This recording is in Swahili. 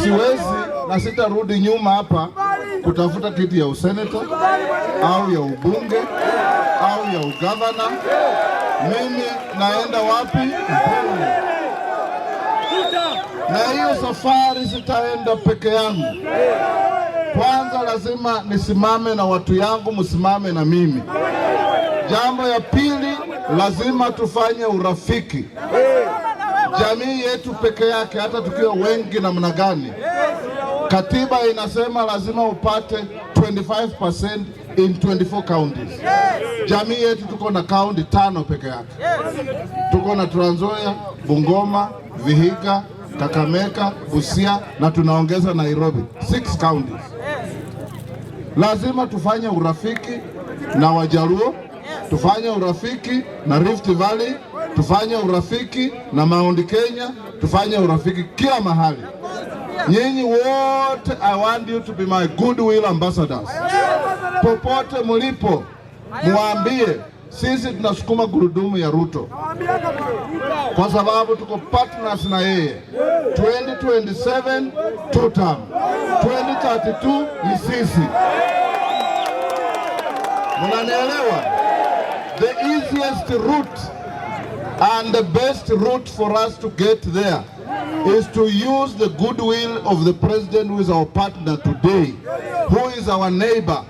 siwezi na sitarudi nyuma hapa kutafuta kiti ya useneta au ya ubunge au ya ugavana. Mimi naenda wapi? Mbele. Na hiyo safari sitaenda peke yangu. Kwanza lazima nisimame na watu yangu, msimame na mimi. Jambo ya pili, lazima tufanye urafiki. Jamii yetu peke yake, hata tukiwa wengi namna gani, katiba inasema lazima upate 25% in 24 counties. Jamii yetu tuko na kaunti 5 peke yake. Tuko na Trans Nzoia, Bungoma, Vihiga, Kakamega, Busia na tunaongeza Nairobi, 6 counties. Lazima tufanye urafiki na Wajaluo, tufanye urafiki na Rift Valley, tufanye urafiki na Mount Kenya, tufanye urafiki kila mahali. Nyinyi wote, I want you to be my goodwill ambassadors. Popote mulipo, muambie sisi tunasukuma gurudumu ya Ruto, kwa sababu tuko partners na yeye. 2027 2 term, 2032 ni sisi. Mnanielewa? The easiest route and the best route for us to get there is to use the goodwill of the president, who is our partner today, who is our neighbor.